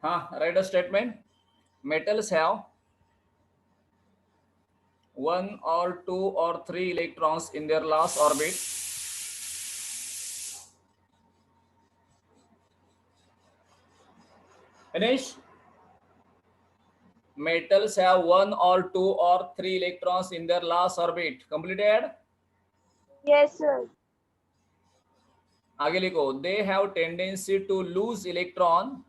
Write a statement. Metals have one or two or three electrons in their last orbit. Finish. Metals have one or two or three electrons in their last orbit. Completed. Yes, sir. आगे लिखो. They have tendency to lose electron.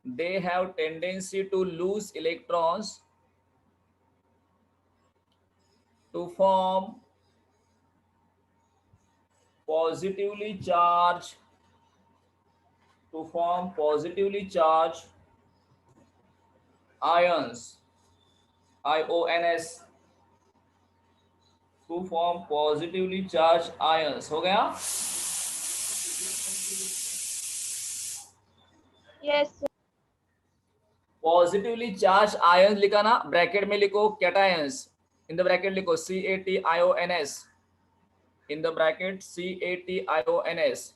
They have tendency to lose electrons to form positively charged ions, IONS, to form positively charged ions. हो गया. Yes, sir. Positively charge ions लिखा ना, bracket में लिखो cations, in the bracket लिखो CATIONS, in the bracket CATIONS.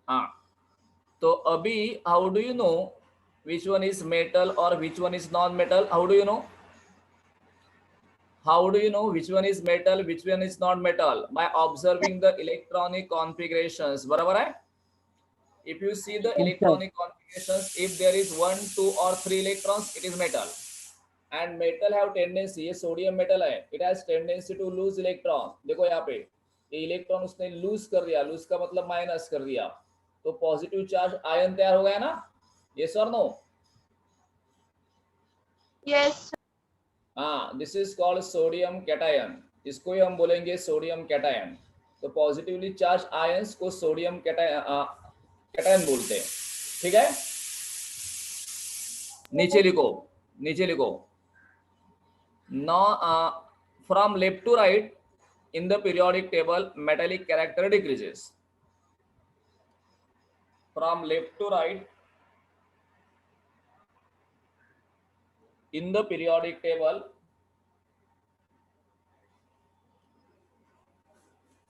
हाँ, तो अभी how do you know which one is metal और which one is non metal? How do you know? How do you know which one is metal, which one is not metal? By observing the electronic configurations. बराबर है? If you see the electronic configurations, if there is 1, 2 or 3 electrons, it is metal. And metal have tendency, ये sodium metal है, it has tendency to lose electron. देखो यहाँ पे ये electron उसने loose कर दिया, लूज का मतलब माइनस कर दिया, तो पॉजिटिव चार्ज आयन तैयार हो गया ना? Yes or no? Yes, sir. हाँ, this is called sodium cation. इसको ही हम बोलेंगे सोडियम कैटायन. तो पॉजिटिवली चार्ज आयंस को सोडियम कैटायन बोलते हैं. ठीक है. नीचे लिखो, नीचे लिखो. No, from left to right in the periodic table, metallic character decreases. From left to right in the periodic table,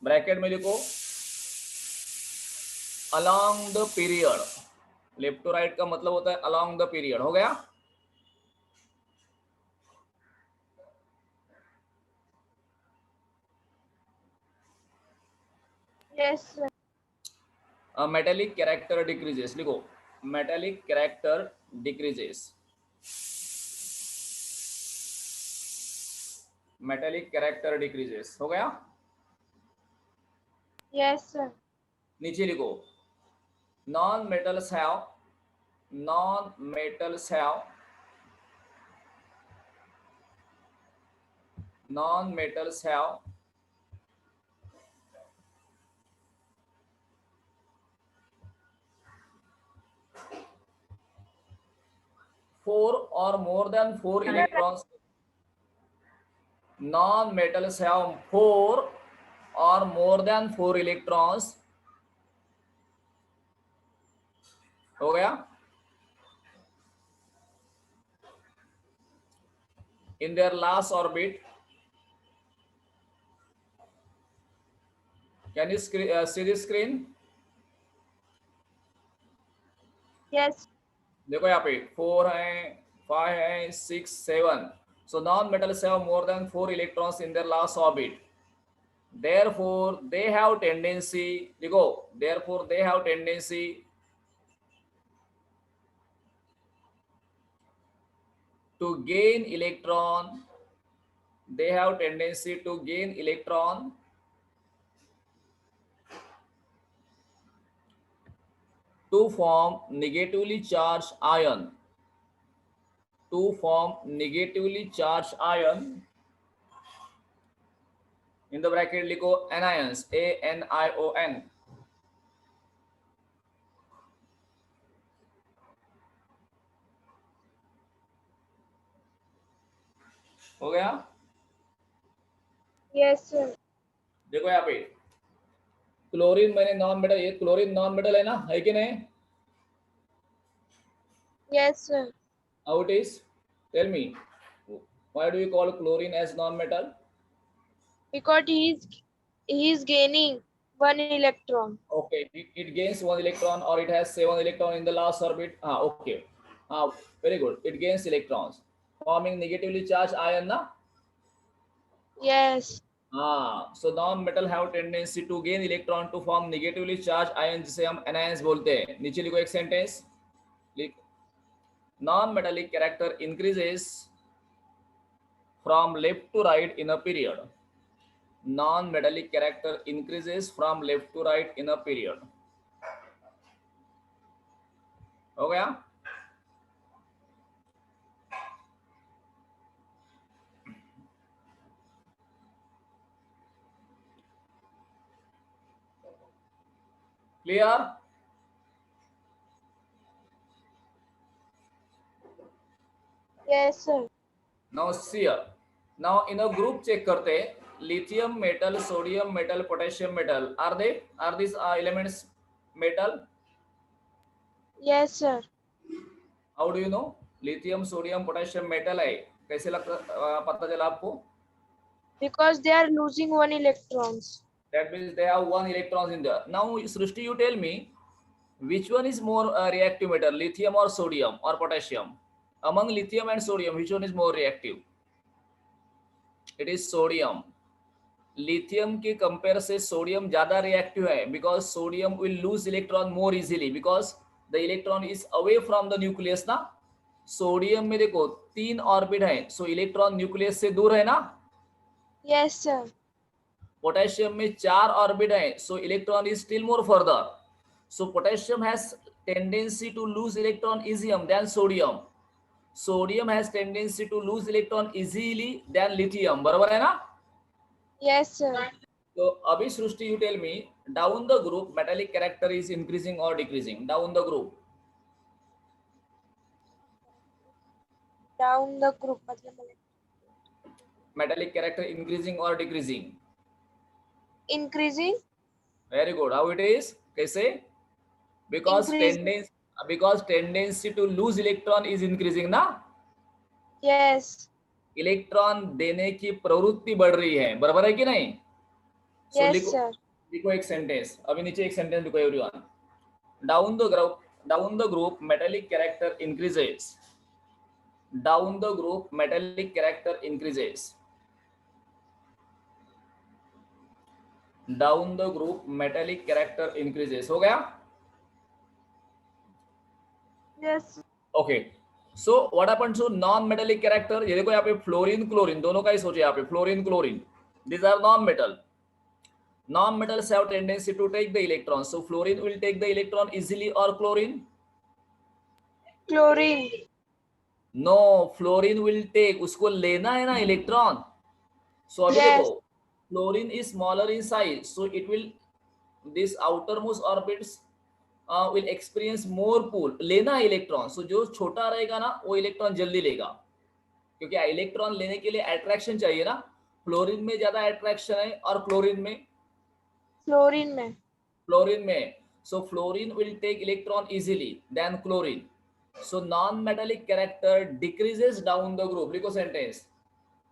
bracket में लिखो along the period. Left to right का मतलब होता है along the period. हो गया. Yes, sir. Metallic character decreases लिखो. Metallic character decreases. Metallic character decreases. हो गया. Yes, sir. नीचे लिखो non metals have, non metals have, non metals have four or more than four electrons. Non-metals have four or more than four electrons. हो गया. In their last orbit. Can you see the screen? Yes. देखो यहाँ पे 4 है, 5 है, 6, 7. So non-metals have more than 4 electrons in their last orbit. Therefore, they have tendency. देखो, therefore they have tendency to gain electron. They have tendency to gain electron to form negatively charged ion. To form negatively charged ion. In the bracket लिखो anions, ANION. हो गया. Yes, sir. देखो यहाँ पे chlorine मैंने non metal, ये chlorine non metal है ना, है कि नहीं? Yes, sir. How it is? Tell me. Why do you call chlorine as non metal? Because he is gaining one electron. Okay, it gains 1 electron or it has 7 electron in the last orbit. Okay. Very good. It gains electrons, forming negatively charged ion, na? Yes. So non-metal have tendency to gain electron to form negatively charged ion, जिसे हम anions बोलते हैं. नीचे लिखो एक sentence. Non-metallic character increases from left to right in a period. Non-metallic character increases from left to right in a period. हो गया? Clear? Yes, sir. Now see here. Now in a group check करते lithium metal, sodium metal, potassium metal. Are these elements metal? Yes, sir. How do you know? Lithium, sodium, potassium metal है. कैसे पता चला आपको? Because they are losing one electrons. That means they have 1 electron in there. Now Srishti, you tell me which one is more reactive metal, lithium or sodium or potassium? Among lithium and sodium, which one is more reactive? It is sodium. Lithium के compare से sodium ज्यादा reactive है because sodium will lose electron more easily because the electron is away from the nucleus ना. Sodium में देखो 3 orbit है, so electron nucleus से दूर है ना. Yes, sir. पोटेशियम में 4 ऑर्बिट है, so electron is still more further. So potassium has tendency to lose electron easier than sodium. Sodium has tendency to lose electron easily than lithium. बराबर है ना. Yes, sir. So Abhi Srushti, you tell me, down the group metallic character is increasing or decreasing? Down the group. Down the group. Metallic character increasing or decreasing? Increasing. Very good. How it is? कैसे? Because Increasing. tendency to lose electron is increasing ना. Yes. Electron देने की प्रवृत्ति बढ़ रही है. बराबर है कि नहीं? So Yes, sir. लिखो एक सेंटेंस. अभी नीचे एक सेंटेंस लिखो everyone. Down the group metallic character increases. Down the group metallic character increases. Down the group metallic character increases. हो गया? Yes. Okay. So what happens to non-metallic character? ये देखो यहाँ पे फ्लोरीन क्लोरीन दोनों का ही सोचे. यहाँ पे fluorine chlorine, these are non-metal. Non-metals have tendency to take the electron. So fluorine will take the electron easily or chlorine? Chlorine. No, fluorine will take. उसको लेना है ना इलेक्ट्रॉन. So अभी Yes. देखो fluorine is smaller in size, so it will, this outermost orbits will experience more pull. लेना electron, so जो छोटा रहेगा ना वो इलेक्ट्रॉन जल्दी लेगा, क्योंकि इलेक्ट्रॉन लेने के लिए अट्रैक्शन चाहिए ना. फ्लोरीन में ज्यादा अट्रैक्शन है और क्लोरीन में, Fluorine में. फ्लोरीन में. So fluorine will take electron easily than chlorine. So non-metallic character decreases down the group. लिखो sentence.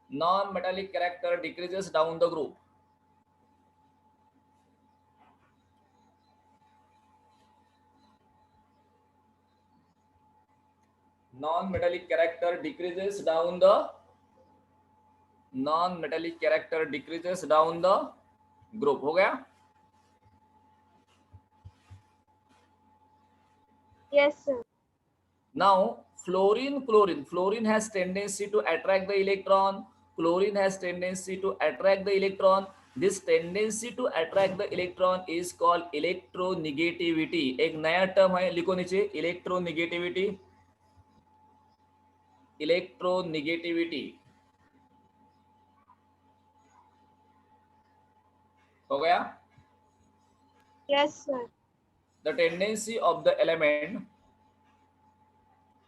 Non-metallic character decreases down the group. Non-metallic character decreases down the, non-metallic character decreases down the group. हो गया? Yes, sir. Now fluorine chlorine, fluorine has tendency to attract the electron, chlorine has tendency to attract the electron. This tendency to attract the electron is called electronegativity. एक नया term है, लिखो नीचे, electronegativity. Electronegativity. हो गया? Yes, sir. The tendency of the element,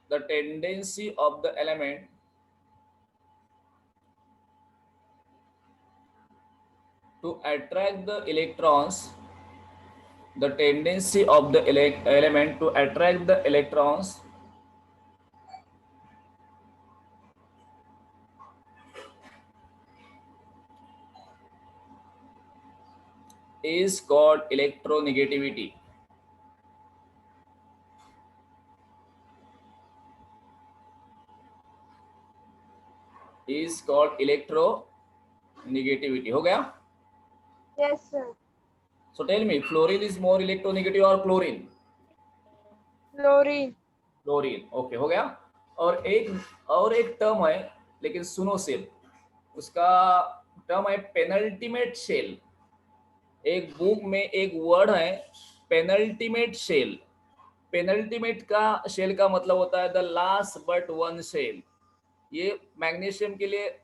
the tendency of the element to attract the electrons, the tendency of the element to attract the electrons is called electronegativity. Is called electronegativity. हो गया? Yes, sir. So tell me, fluorine is more electronegative or chlorine? Fluorine. Chlorine. Okay, हो गया. और एक term है, लेकिन सुनो सिर्फ, उसका टर्म है पेनल्टीमेट शेल. एक बुक में एक वर्ड है पेनल्टीमेट शेल. पेनल्टीमेट का शेल का मतलब होता है the last but one shell. ये मैग्नीशियम के लिए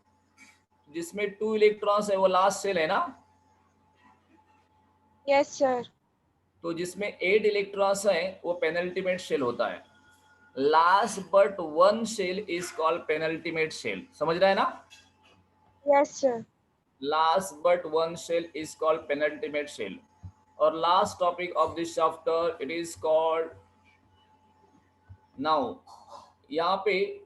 जिसमें 2 इलेक्ट्रॉन्स है वो लास्ट शेल है ना. Yes, sir. तो जिसमें 8 इलेक्ट्रॉन्स है वो पेनल्टीमेट शेल होता है. Last but one shell is called penultimate shell. समझ रहा है ना. Yes, sir. Last but one shell is called penultimate shell. और last topic of this chapter it is called now. यहाँ पे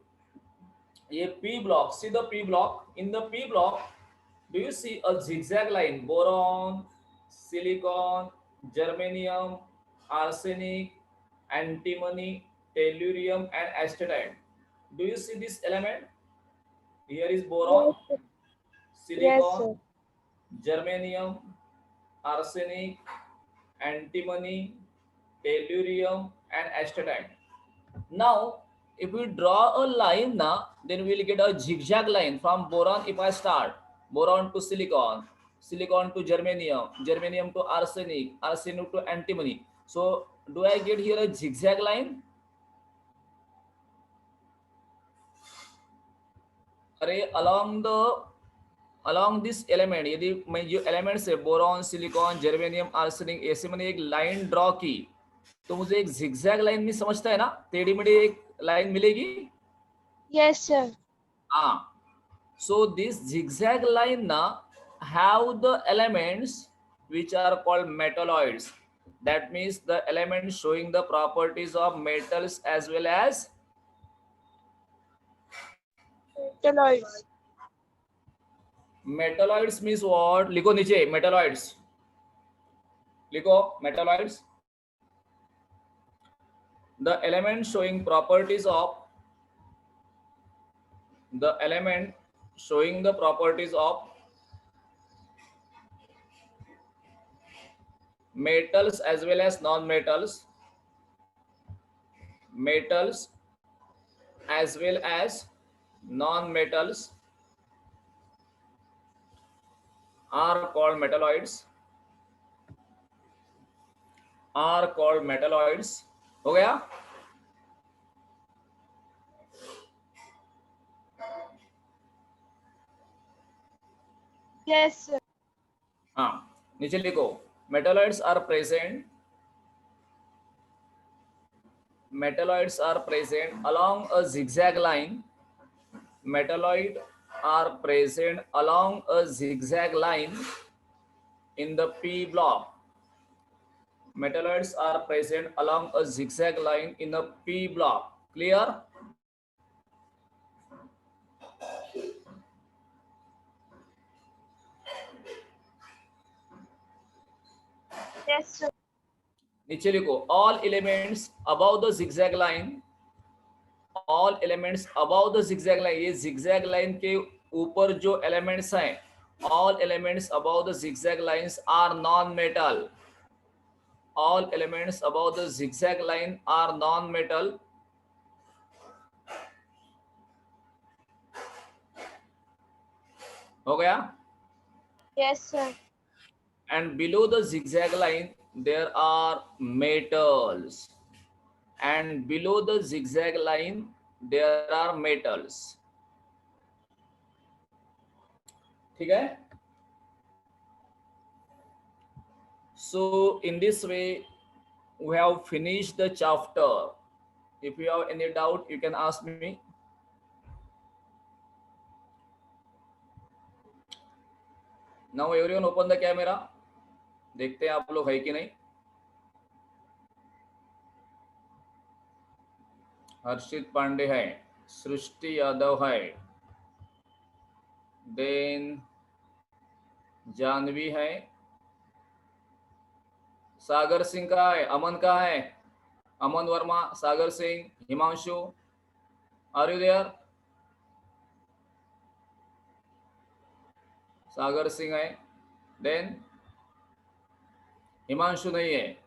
ये P block, see the P block. In the P block, do you see a zigzag line? Boron, silicon, germanium, arsenic, antimony, tellurium, and astatite. Do you see this element? Here is boron, Yes, sir. Yes, silicon, sir. germanium, arsenic, antimony, tellurium, and astatite. Now, if we draw a line now, then we will get a zigzag line from boron. If I start boron to silicon, silicon to germanium, germanium to arsenic, arsenic to antimony. So, do I get here a zigzag line? अरे along this element, यदि मैं जो elements है boron, silicon, germanium, arsenic, ऐसे मैंने एक line draw की, तो मुझे एक zigzag लाइन भी समझता है ना, टेढ़ी मेढ़ी एक लाइन मिलेगी. Yes, sir. हाँ. So this zigzag line now have the elements which are called metalloids. That means the elements showing the properties of metals as well as Metalloids. metalloids means what? लिखो नीचे metalloids. लिखो metalloids. The element showing properties of the element showing the properties of metals as well as non-metals, metals as well as non-metals are called metalloids. Are called metalloids. हो गया. Yes, sir. हाँ, नीचे लिखो metalloids are present. Metalloids are present along a zigzag line. Metalloid are present along a zigzag line in the P block. Metalloids are present along a zigzag line in the P block. Clear? Yes, sir. नीचे लिखो all elements above the zigzag line. All elements above the zigzag line. ये zigzag line के ऊपर जो elements हैं, all elements above the zigzag lines are non-metal. All elements above the zigzag line are non-metal. हो गया. Yes, sir. And below the zigzag line there are metals, and below the zigzag line there are metals. ठीक है. So in this way we have finished the chapter. If you have any doubt you can ask me. Now everyone open the camera. देखते हैं आप लोग है कि नहीं. हर्षित पांडे है, सृष्टि यादव है, देन जानवी है, सागर सिंह का है, अमन का है, Aman Verma, Sagar Singh, Himanshu, are you there? Sagar Singh है, देन हिमांशु नहीं है।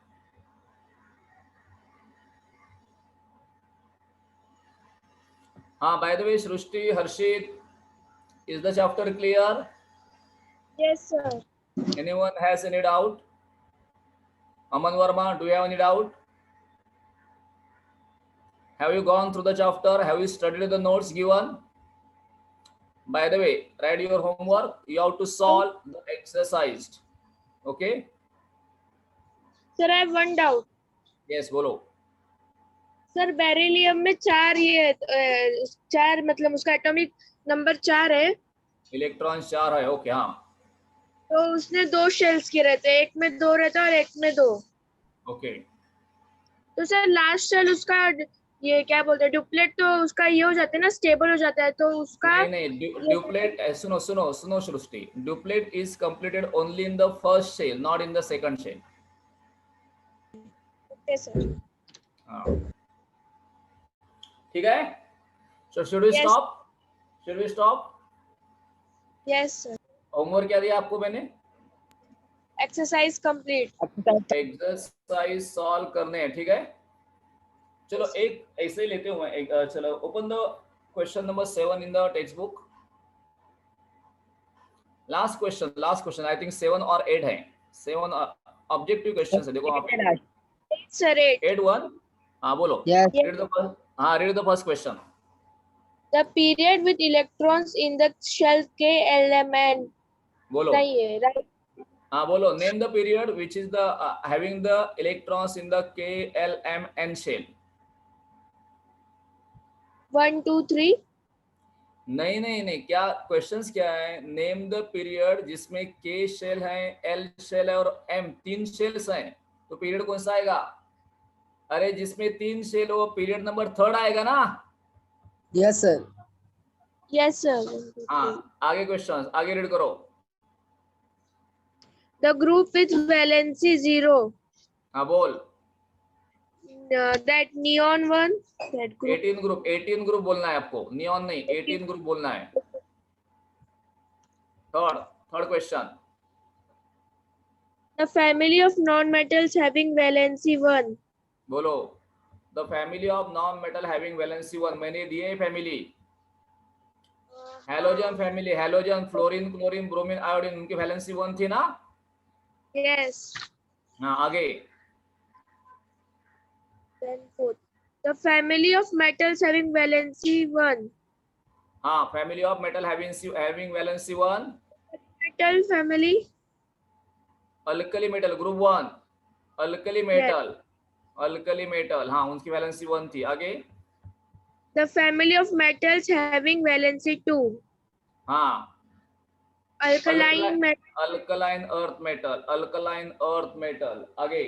हाँ, by the way, Srishti, Harshit, is the chapter clear? Yes, sir. Anyone has any doubt? Aman Verma, do you have any doubt? Have you gone through the chapter? Have you studied the notes given? By the way, write your homework. You have to solve the exercise. Okay? Sir, I have one doubt. Yes, बोलो. Sir beryllium में चार मतलब उसका atomic number 4 है, electron 4 है. Okay, हाँ. तो उसने 2 शेल्स के रहते हैं, एक में 2 रहता है और एक में 2. ओके. तो सर लास्ट शेल उसका ये क्या बोलते हैं, डुप्लेट, तो उसका ये हो जाता है ना, स्टेबल हो जाता है, तो उसका नहीं, डुप्लेट, सुनो Srishti. Duplet is completed only in the first shell, not in the second shell. Okay sir. हाँ. ठीक है? So should we Yes. stop? Should we stop? Yes sir. Homework क्या दिया आपको मैंने? Exercise complete. एक्सरसाइज सॉल्व करने हैं. ठीक है, चलो एक ऐसे ही लेते हुए एक, चलो open the question number 7 in the text book. Last question I think 7 और 8 है. 7 ऑब्जेक्टिव क्वेश्चन है. देखो वहां पे सर 8 1. हाँ बोलो. Read the first question. The period with electrons in the shell K element. बोलो. सही है, राइट. हाँ बोलो. Name the period which is the having the electrons in the K L M N shell. 1 2 3. नहीं, क्या questions क्या है? Name the period जिसमें के शेल है, एल शेल है और एम 3 शेल्स हैं, तो पीरियड कौन सा आएगा? अरे जिसमें 3 शेल हो, पीरियड नंबर 3 आएगा ना. Yes sir. Yes sir. हाँ, आगे क्वेश्चन आगे रीड करो. The group with valency 0. हाँ बोल. That neon one. That group. 18 group बोलना है आपको, नियॉन नहीं, 18 ग्रुप बोलना है. Third question. The family of non-metals having valency 1. बोलो. The family of non metal having valency 1. मैंने दिए family. Halogen family, halogen, fluorine, chlorine, bromine, iodine, उनकी वैलेंसी 1 थी ना. Yes. हाँ आगे. Then 4th. The family of metals having valency 1. हाँ, family of metal having valency 1. Metal family. Alkali metal group 1. Alkali metal, हाँ उनकी वैलेंसी 1 थी. आगे. The family of metals having valency 2. हाँ. Alkaline metal. Alkaline earth metal. आगे.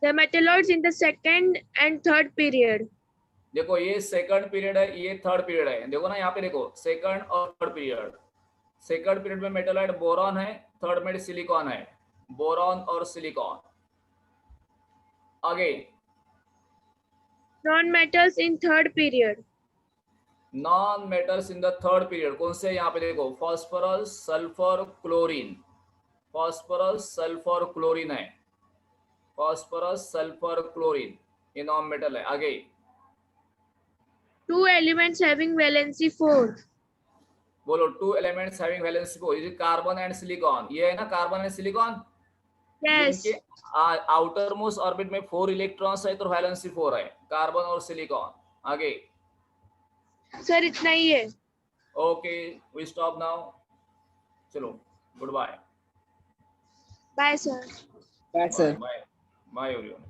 The metalloids in the second and third period. देखो ये second period है, ये थर्ड पीरियड है. देखो ना यहाँ पे, देखो सेकंड और थर्ड पीरियड. सेकंड पीरियड में मेटलॉइड बोरॉन है, थर्ड में सिलिकॉन है. बोरॉन और सिलिकॉन. आगे. Non-metals in third period. Non metals in the third period कौन से? यहाँ पे देखो, phosphorus, sulphur, chlorine. Phosphorus, sulphur, chlorine है. फॉस्फोरस, सल्फर, क्लोरीन, ये नॉन मेटल है. आगे. 2 elements having valency 4. बोलो. 2 एलिमेंट्स हैविंग वैलेंसी 4. ये कार्बन एंड सिलिकॉन, ये है ना कार्बन एंड सिलिकॉन. Yes. इनके आउटर मोस्ट ऑर्बिट में 4 इलेक्ट्रॉन्स है, तो वैलेंसी 4 है, कार्बन और सिलिकॉन. आगे. सर इतना ही है. Okay, we stop now. चलो, good bye. Bye sir. Bye sir. Bye everyone.